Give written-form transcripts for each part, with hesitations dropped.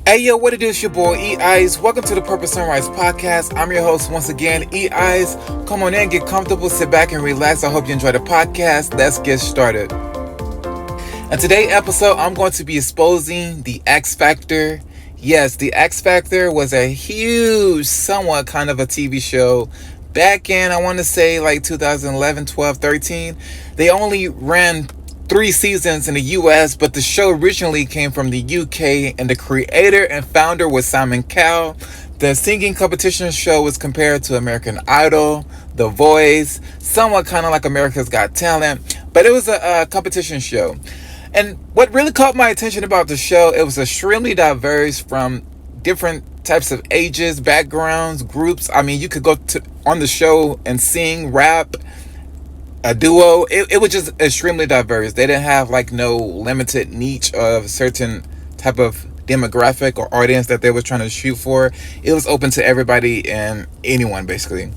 Hey yo, what it do? It's your boy E Eyes. Welcome to the Purple Sunrise Podcast. I'm your host once again, E Eyes. Come on in, get comfortable, sit back and relax. I hope you enjoy the podcast. Let's get started. In today's episode, I'm going to be exposing the X Factor. Yes, the X Factor was a huge, somewhat kind of a TV show back in, I want to say like 2011, 12, 13. They only ran 3 seasons in the US, but the show originally came from the UK, and the creator and founder was Simon Cowell. The singing competition show was compared to American Idol, The Voice, somewhat kind of like America's Got Talent, but it was a competition show. And what really caught my attention about the show, it was extremely diverse from different types of ages, backgrounds, groups. I mean, you could go on the show and sing, rap, a duo. It was just extremely diverse. They didn't have like no limited niche of certain type of demographic or audience that they were trying to shoot for. It was open to everybody and anyone basically.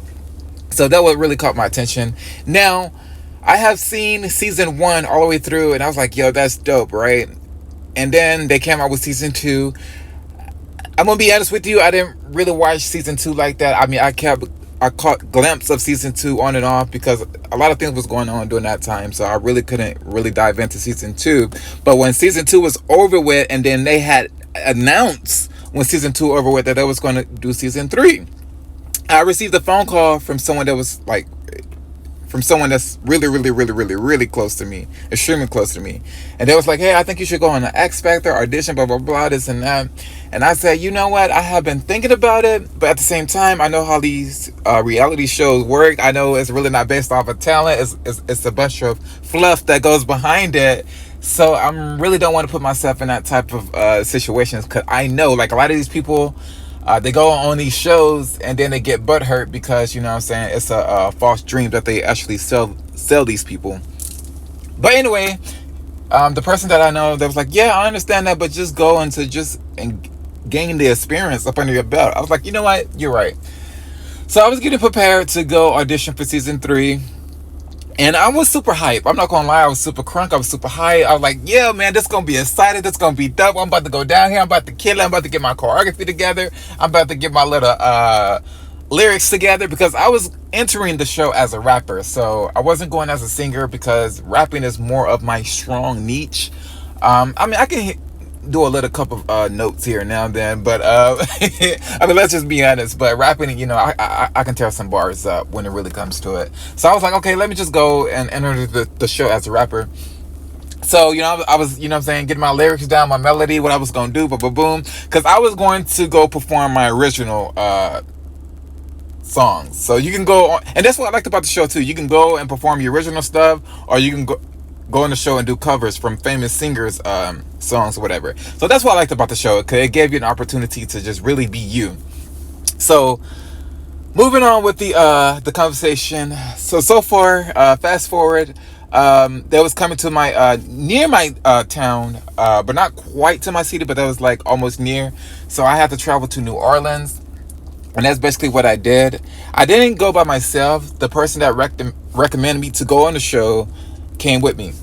So that what really caught my attention. Now, I have seen season 1 all the way through, and I was like, yo, that's dope, right? And then they came out with season 2. I'm gonna be honest with you, I didn't really watch season 2 like that. I mean, I caught glimpse of season 2 on and off because a lot of things was going on during that time, so I really couldn't really dive into season 2. But when season 2 was over with, and then they had announced when season 2 over with that they was going to do season 3, I received a phone call from someone that was like, from someone that's really close to me, extremely close to me. And they was like, hey, I think you should go on the X Factor audition, blah, blah, blah, this and that. And I said, you know what? I have been thinking about it, but at the same time, I know how these reality shows work. I know it's really not based off of talent. It's a bunch of fluff that goes behind it. So I really don't want to put myself in that type of situations, because I know, like, a lot of these people, they go on these shows and then they get butthurt because, you know what I'm saying, it's a false dream that they actually sell these people. But anyway, the person that I know that was like, yeah, I understand that, but just go into and gain the experience up under your belt. I was like, you know what, you're right. So I was getting prepared to go audition for season 3. And I was super hype. I'm not gonna lie, I was super crunk. I was super hype. I was like, yeah, man, this gonna be excited. This gonna be dope. I'm about to go down here. I'm about to kill it. I'm about to get my choreography together. I'm about to get my little lyrics together, because I was entering the show as a rapper. So I wasn't going as a singer, because rapping is more of my strong niche. I mean, I can do a little couple of notes here and now and then, but I mean, let's just be honest. But rapping, you know, I can tear some bars up when it really comes to it. So I was like, okay, let me just go and enter the show as a rapper. So, you know, I was, you know what I'm saying, getting my lyrics down, my melody, what I was gonna do, boom, because I was going to go perform my original songs. So you can go on, and that's what I liked about the show too. You can go and perform your original stuff, or you can go on the show and do covers from famous singers' songs or whatever. So that's what I liked about the show, because it gave you an opportunity to just really be you. So moving on with the conversation. So far, fast forward, that was coming to my near my town, but not quite to my city, but that was like almost near. So I had to travel to New Orleans, and that's basically what I did. I didn't go by myself. The person that recommended me to go on the show came with me.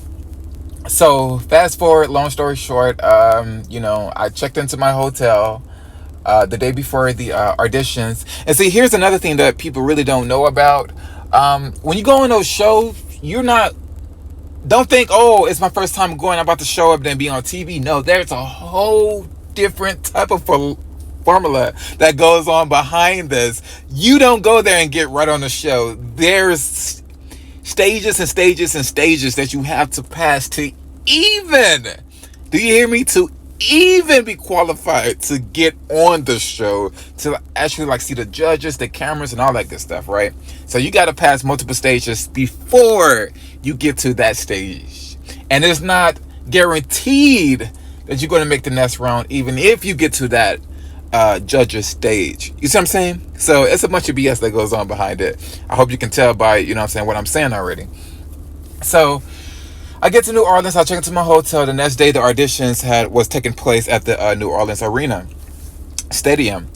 So fast forward, long story short, you know, I checked into my hotel the day before the auditions. And see, here's another thing that people really don't know about. When you go on those shows, don't think, oh, it's my first time going, I'm about to show up and be on TV. No, there's a whole different type of formula that goes on behind this. You don't go there and get right on the show. There's stages and stages and stages that you have to pass to even, do you hear me, to even be qualified to get on the show, to actually like see the judges, the cameras, and all that good stuff, right? So you got to pass multiple stages before you get to that stage, and it's not guaranteed that you're going to make the next round, even if you get to that judges stage. You see what I'm saying? So it's a bunch of BS that goes on behind it. I hope you can tell by, you know what I'm saying, what I'm saying already. So I get to New Orleans. I check into my hotel. The next day, the auditions was taking place at the New Orleans Arena Stadium.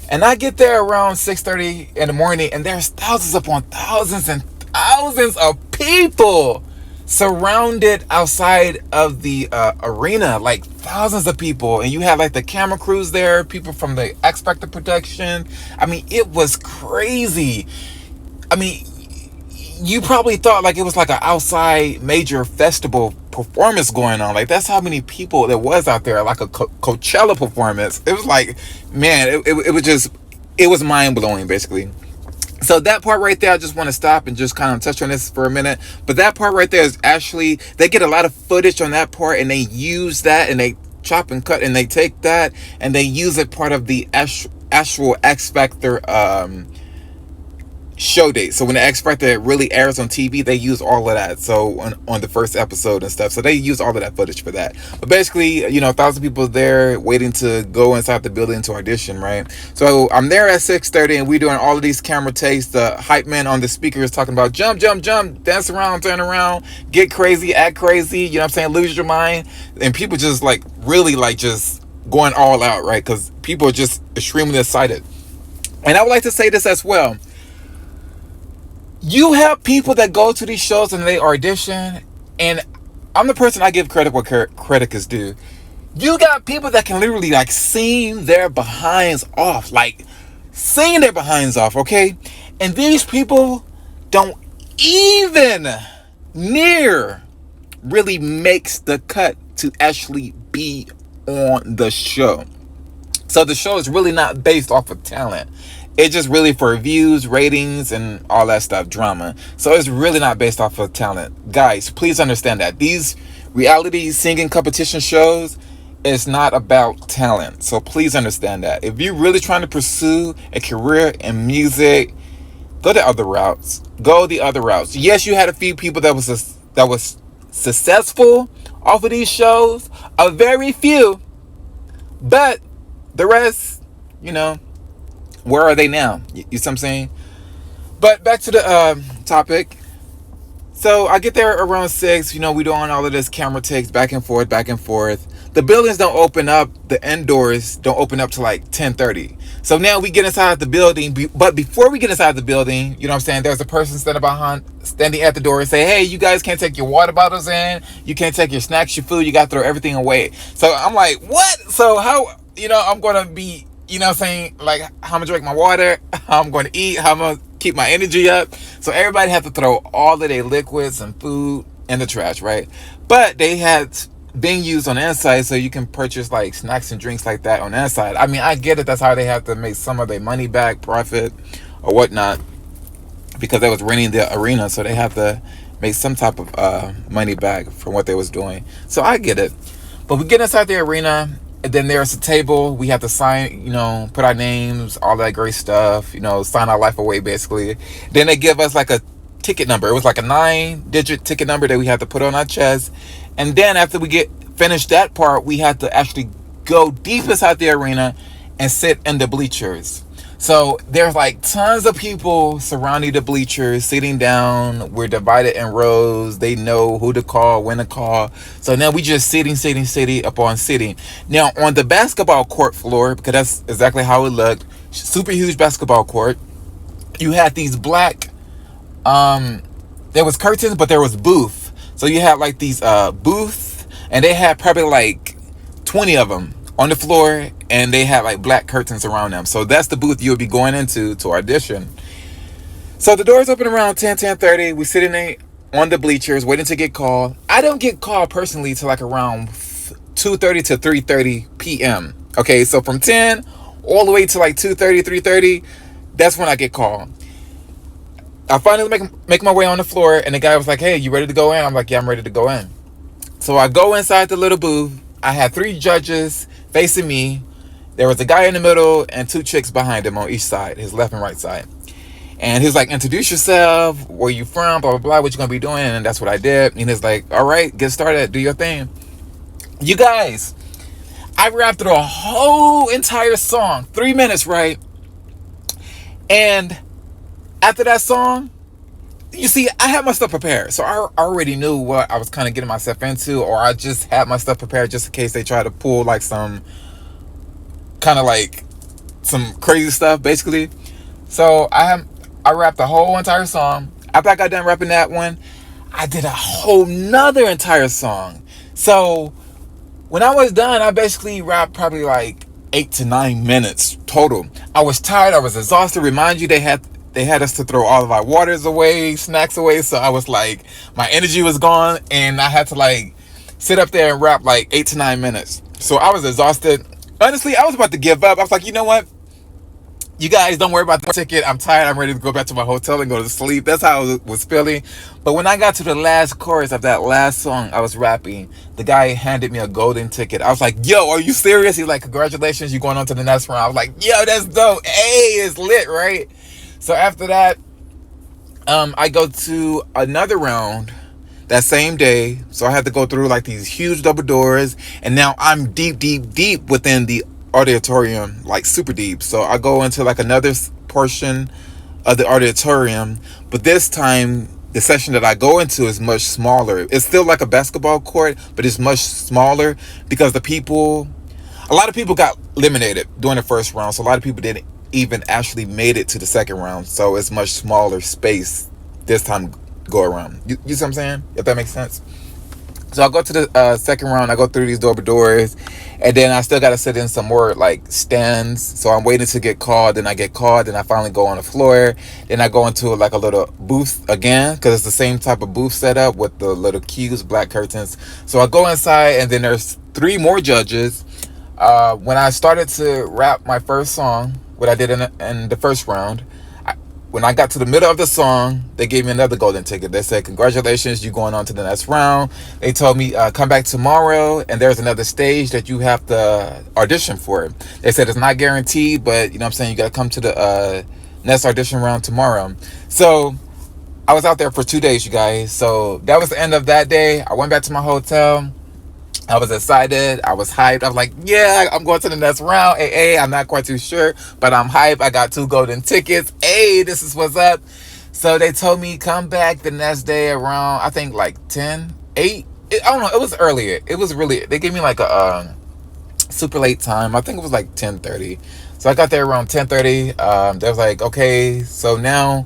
And I get there around 6:30 in the morning, and there's thousands upon thousands and thousands of people surrounded outside of the arena, like thousands of people, and you had like the camera crews there, people from the X Factor production. I mean, it was crazy. I mean, you probably thought like it was like an outside major festival performance going on. Like, that's how many people there was out there, like a Coachella performance. It was like, man, it was just, it was mind blowing, basically. So that part right there, I just want to stop and just kind of touch on this for a minute. But that part right there is actually, they get a lot of footage on that part, and they use that, and they chop and cut, and they take that, and they use it part of the actual X Factor show date. So when the X Factor really airs on TV, they use all of that. So on the first episode and stuff, so they use all of that footage for that. But basically, you know, 1,000 people there waiting to go inside the building to audition, right? So I'm there at 6:30, and we're doing all of these camera takes. The hype man on the speaker is talking about jump, jump, jump, dance around, turn around, get crazy, act crazy, you know what I'm saying, lose your mind. And people just like really like just going all out, right? Because people are just extremely excited. And I would like to say this as well. You have people that go to these shows and they audition, and I'm the person, I give credit where credit is due. You got people that can literally like sing their behinds off, like sing their behinds off, okay? And these people don't even near really makes the cut to actually be on the show. So the show is really not based off of talent. It's just really for views, ratings, and all that stuff, drama. So it's really not based off of talent. Guys, please understand that. These reality singing competition shows is not about talent. So please understand that. If you're really trying to pursue a career in music, go the other routes. Go the other routes. Yes, you had a few people that was successful off of these shows. A very few. But the rest, you know, where are they now? You see what I'm saying? But back to the topic. So I get there around 6. You know, we doing all of this camera takes back and forth, back and forth. The buildings don't open up. The indoors don't open up till like 10:30. So now we get inside the building. But before we get inside the building, you know what I'm saying, there's a person standing at the door and say, hey, you guys can't take your water bottles in. You can't take your snacks, your food. You got to throw everything away. So I'm like, what? So how, you know, I'm going to be, you know what I'm saying, like, how I'm going to drink my water, how I'm going to eat, how I'm going to keep my energy up. So everybody had to throw all of their liquids and food in the trash, right? But they had being used on the inside, so you can purchase like snacks and drinks like that on the inside. I mean, I get it. That's how they have to make some of their money back, profit or whatnot, because they was renting the arena, so they have to make some type of money back from what they was doing. So I get it. But we get inside the arena, and then there's a table. We have to sign, you know, put our names, all that great stuff, you know, sign our life away, basically. Then they give us like a ticket number. It was like a 9-digit ticket number that we had to put on our chest. And then after we get finished that part, we had to actually go deep inside the arena and sit in the bleachers. So there's like tons of people surrounding the bleachers, sitting down. We're divided in rows. They know who to call, when to call. So now we just sitting upon sitting. Now on the basketball court floor, because that's exactly how it looked, super huge basketball court, you had these black, there was curtains, but there was booth. So you had like these booths, and they had probably like 20 of them on the floor, and they had like black curtains around them. So that's the booth you would be going into to audition. So the doors open around 10:30. We sitting there on the bleachers waiting to get called. I don't get called personally till like around 2:30 to 3:30 p.m. Okay, so from 10 all the way to like 2:30, 3:30, that's when I get called. I finally make my way on the floor, and the guy was like, hey, you ready to go in? I'm like, yeah, I'm ready to go in. So I go inside the little booth. I had 3 judges facing me. There was a guy in the middle and 2 chicks behind him on each side, his left and right side. And he was like, introduce yourself, where you from, blah, blah, blah, what you gonna be doing? And that's what I did. And he's like, all right, get started, do your thing. You guys, I rapped through a whole entire song, 3 minutes, right? And after that song, you see, I had my stuff prepared. So I already knew what I was kind of getting myself into, or I just had my stuff prepared just in case they try to pull like some kind of like some crazy stuff, basically. So I rapped the whole entire song. After I got done rapping that one, I did a whole nother entire song. So when I was done, I basically rapped probably like 8 to 9 minutes total. I was tired. I was exhausted. Remind you, they had us to throw all of our waters away, snacks away. So I was like, my energy was gone, and I had to like sit up there and rap like 8 to 9 minutes. So I was exhausted. Honestly, I was about to give up. I was like, you know what? You guys don't worry about the ticket. I'm tired. I'm ready to go back to my hotel and go to sleep. That's how I was feeling. But when I got to the last chorus of that last song I was rapping, the guy handed me a golden ticket. I was like, yo, are you serious? He's like, congratulations, you're going on to the next round. I was like, yo, that's dope. Hey, it's lit, right? So after that, I go to another round that same day. So I had to go through like these huge double doors, and now I'm deep, deep, deep within the auditorium, like super deep. So I go into like another portion of the auditorium, but this time the session that I go into is much smaller. It's still like a basketball court, but it's much smaller because a lot of people got eliminated during the first round. So a lot of people didn't even actually made it to the second round. So it's much smaller space this time go around. You see what I'm saying? If that makes sense. So I go to the second round. I go through these double doors, and then I still got to sit in some more like stands. So I'm waiting to get called. Then I get called. Then I finally go on the floor. Then I go into like a little booth again, because it's the same type of booth setup with the little cues, black curtains. So I go inside, and then there's 3 more judges. When I started to rap my first song, what I did in the first round, when I got to the middle of the song, they gave me another golden ticket. They said, congratulations, you going on to the next round. They told me, come back tomorrow, and there's another stage that you have to audition for. They said it's not guaranteed, but you know what I'm saying, you got to come to the next audition round tomorrow. So I was out there for 2 days, you guys. So that was the end of that day. I went back to my hotel. I was excited. I was hyped. I was like, yeah, I'm going to the next round. Hey, I'm not quite too sure, but I'm hyped. I got 2 golden tickets. Hey, this is what's up. So they told me come back the next day around, I think like 10, 8. I don't know. It was earlier. It was really, they gave me like a super late time. I think it was like 10:30. So I got there around 10:30. They was like, okay, so now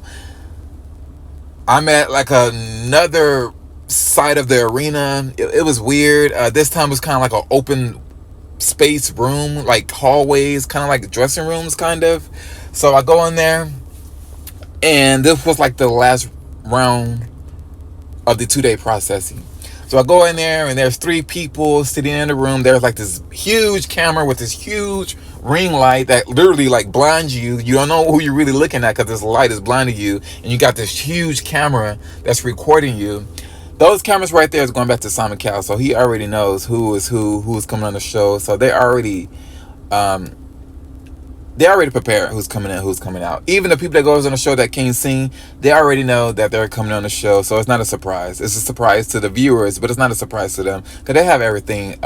I'm at like another side of the arena. It was weird. This time it was kind of like an open space room, like hallways, kind of like dressing rooms, kind of. So I go in there, and this was like the last round of the 2-day processing. So I go in there, and there's 3 people sitting in the room. There's like this huge camera with this huge ring light that literally like blinds you. You don't know who you're really looking at because this light is blinding you, and you got this huge camera that's recording you. Those cameras right there is going back to Simon Cowell, so he already knows who's coming on the show. So they already prepared who's coming in, who's coming out. Even the people that goes on the show that can't sing, they already know that they're coming on the show. So it's not a surprise. It's a surprise to the viewers, but it's not a surprise to them because they have everything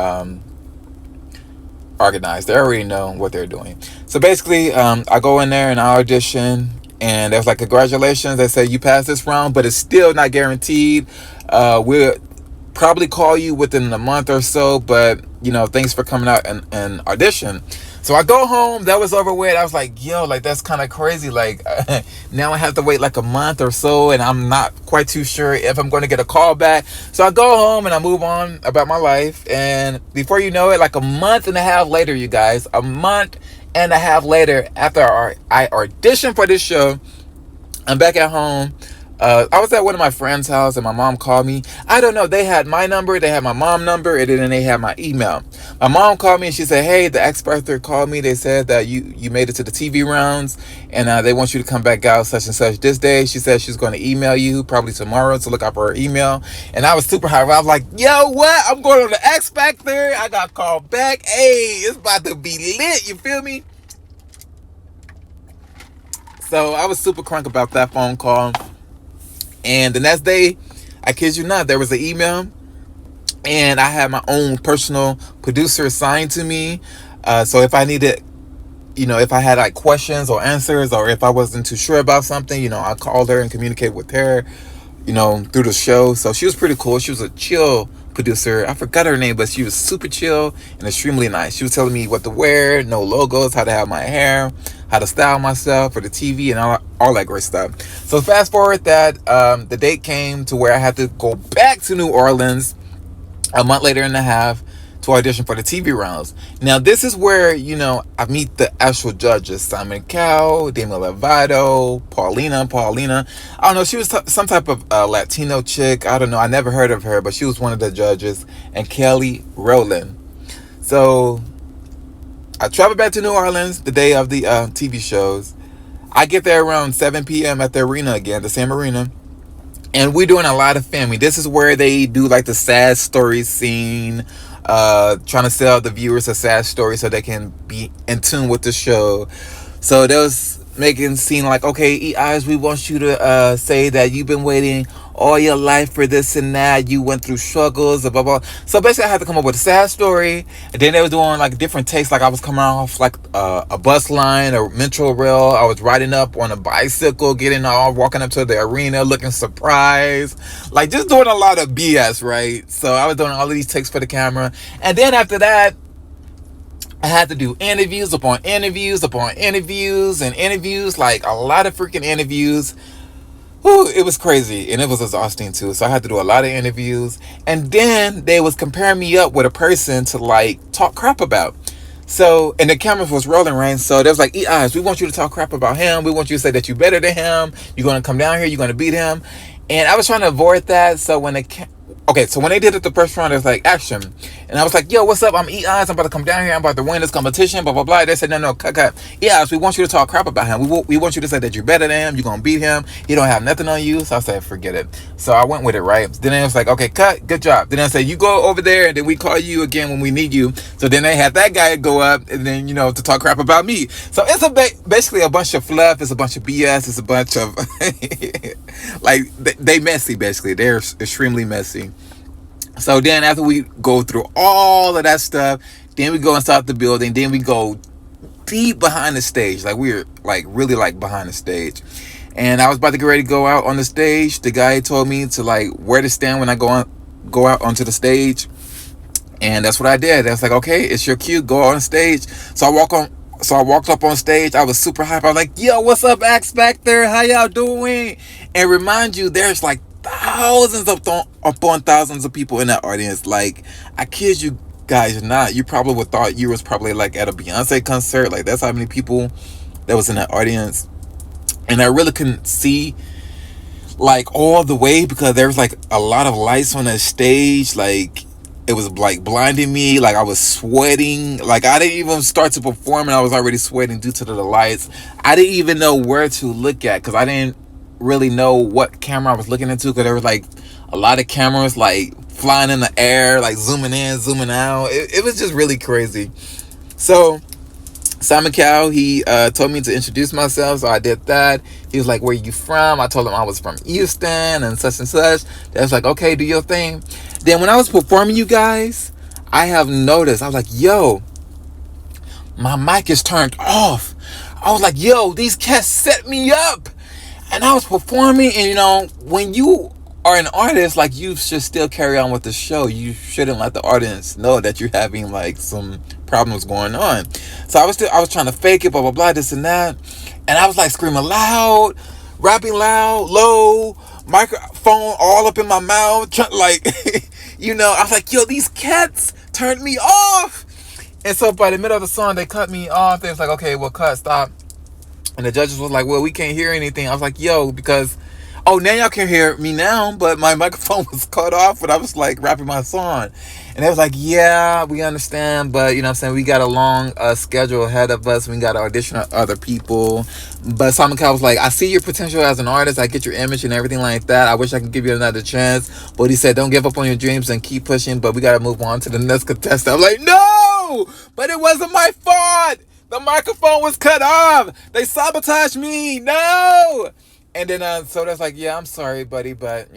organized. They already know what they're doing. So basically, I go in there and I audition. And they was like, congratulations. They said you passed this round, but it's still not guaranteed. We'll probably call you within a month or so, but thanks for coming out and audition. So I go home. That was over with. I was like, yo, like that's kind of crazy. Like now I have to wait like a month or so, and I'm not quite too sure if I'm going to get a call back. So I go home and I move on about my life. And before you know it, like a month and a half later, you guys, a month and a half later, after I auditioned for this show, I'm back at home. I was at one of my friends' house, and my mom called me. I don't know. They had my number, they had my mom's number, and then they had my email. My mom called me, and she said, hey, the experts called me. They said that you made it to the TV rounds, and they want you to come back out such and such this day. She said she's going to email you probably tomorrow, so look out for her email. And I was super hyped. I was like, yo, what? I'm going on the X Factor. I got called back. Hey, it's about to be lit. You feel me? So I was super crunk about that phone call. And the next day, I kid you not, there was an email, and I had my own personal producer assigned to me. So if I needed, if I had like questions or answers, or if I wasn't too sure about something, I called her and communicate with her. through the show. So she was pretty cool. She was a chill producer. I forgot her name, but she was super chill and extremely nice. She was telling me what to wear, no logos, how to have my hair, how to style myself for the TV, and all that great stuff. So fast forward that the date came to where I had to go back to New Orleans a month later and a half to audition for the TV rounds. Now, this is where, I meet the actual judges. Simon Cowell, Demi Lovato, Paulina. I don't know, she was some type of Latino chick. I don't know, I never heard of her, but she was one of the judges. And Kelly Rowland. So, I traveled back to New Orleans the day of the TV shows. I get there around 7 p.m. at the arena again, the same arena. And we're doing a lot of filming. This is where they do like the sad story scene, trying to sell the viewers a sad story so they can be in tune with the show. So there was making scene like, okay, E-Eyes, we want you to say that you've been waiting all your life for this and that. You went through struggles, blah, blah. So basically I had to come up with a sad story. And then they were doing like different takes. Like I was coming off like a bus line, a metro rail. I was riding up on a bicycle, walking up to the arena, looking surprised. Like just doing a lot of BS, right? So I was doing all of these takes for the camera. And then after that, I had to do interviews upon interviews upon interviews and interviews, like a lot of freaking interviews. Whew, it was crazy, and it was exhausting too. So I had to do a lot of interviews, and then they was comparing me up with a person to like talk crap about. So, and the cameras was rolling, right? So they was like, E-Eyes, we want you to talk crap about him. We want you to say that you're better than him. You're gonna come down here. You're gonna beat him. And I was trying to avoid that. So when they did it the first round, it was like action, and I was like, yo, what's up? I'm E-Eyes. I'm about to come down here. I'm about to win this competition. Blah blah blah. They said, no, cut. E-Eyes, we want you to talk crap about him. We want you to say that you're better than him. You're gonna beat him. He don't have nothing on you. So I said, forget it. So I went with it, right? Then it was like, okay, cut. Good job. Then I said, you go over there, and then we call you again when we need you. So then they had that guy go up, and then to talk crap about me. So it's basically a bunch of fluff. It's a bunch of BS. It's a bunch of like they messy. Basically, they're extremely messy. So then after we go through all of that stuff, then we go inside the building, then we go deep behind the stage. Like we're like really like behind the stage. And I was about to get ready to go out on the stage. The guy told me to like where to stand when I go out onto the stage. And that's what I did. I was like, okay, it's your cue, go on stage. So I walked up on stage. I was super hyped. I was like, yo, what's up, X Factor? How y'all doing? And remind you, there's like thousands upon thousands of people in that audience. Like, I kid you guys not. You probably would thought you was probably like at a Beyonce concert. Like, that's how many people that was in that audience. And I really couldn't see like all the way because there was like a lot of lights on that stage. Like, it was like blinding me. Like I was sweating. Like I didn't even start to perform and I was already sweating due to the lights. I didn't even know where to look at because I didn't really know what camera I was looking into because there was like a lot of cameras like flying in the air, like zooming in, zooming out. It was just really crazy. So Simon Cowell, he told me to introduce myself, so I did that. He was like, where you from? I told him I was from Houston and such and such. They was like, okay, do your thing. Then when I was performing, you guys, I have noticed, I was like, yo, my mic is turned off. I was like, yo, these cats set me up. And I was performing, and when you are an artist, like you should still carry on with the show. You shouldn't let the audience know that you're having like some problems going on. So I was trying to fake it, blah blah blah, this and that, and I was like screaming loud, rapping loud, low, microphone all up in my mouth, like I was like, yo, these cats turned me off. And so by the middle of the song, they cut me off. They was like, okay, well, cut, stop. And the judges was like, well, we can't hear anything. I was like, yo, because now y'all can hear me now, but my microphone was cut off when I was like rapping my song. And they was like, yeah, we understand, but we got a long schedule ahead of us. We got to audition other people. But Simon Cowell was like, I see your potential as an artist. I get your image and everything like that. I wish I could give you another chance. But he said, don't give up on your dreams and keep pushing, but we got to move on to the next contestant. I'm like, no, but it wasn't my fault. The microphone was cut off. They sabotaged me. No. And then, so that's like, yeah, I'm sorry, buddy, but,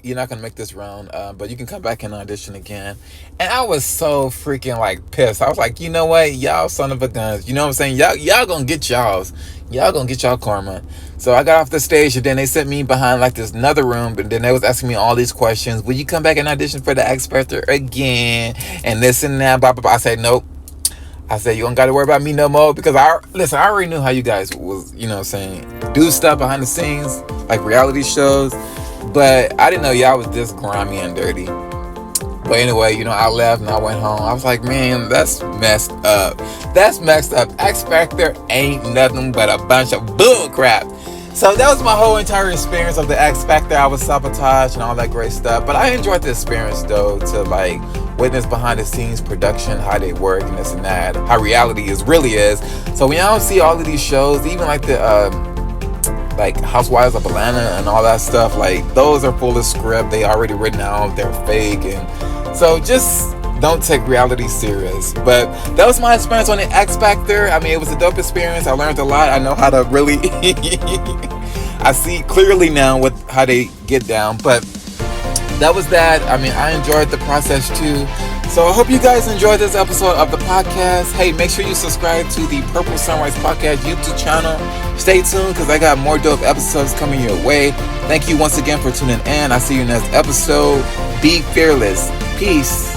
you're not gonna make this round, but you can come back and audition again. And I was so freaking like pissed. I was like, you know what, y'all son of a guns. You know what I'm saying? Y'all gonna get y'all's. Y'all gonna get y'all karma. So I got off the stage, and then they sent me behind like this another room. But then they was asking me all these questions. Will you come back and audition for the X Factor again? And this and that. Blah blah blah. I said nope. I said, you don't got to worry about me no more, because I already knew how you guys was, do stuff behind the scenes, like reality shows, but I didn't know y'all was this grimy and dirty. But anyway, I left and I went home. I was like, man, that's messed up. That's messed up. X Factor ain't nothing but a bunch of bull crap. So that was my whole entire experience of the X Factor. I was sabotaged and all that great stuff. But I enjoyed the experience, though, to like witness behind the scenes production, how they work and this and that, how reality really is. So when y'all see all of these shows, even like the like Housewives of Atlanta and all that stuff, like those are full of script. They already written out, they're fake, and so just don't take reality serious. But that was my experience on the X Factor. I mean, it was a dope experience. I learned a lot. I know how to really I see clearly now how they get down. But that was that. I mean, I enjoyed the process too. So I hope you guys enjoyed this episode of the podcast. Hey, make sure you subscribe to the Purple Sunrise Podcast YouTube channel. Stay tuned, because I got more dope episodes coming your way. Thank you once again for tuning in. I'll see you in the next episode. Be fearless. Peace.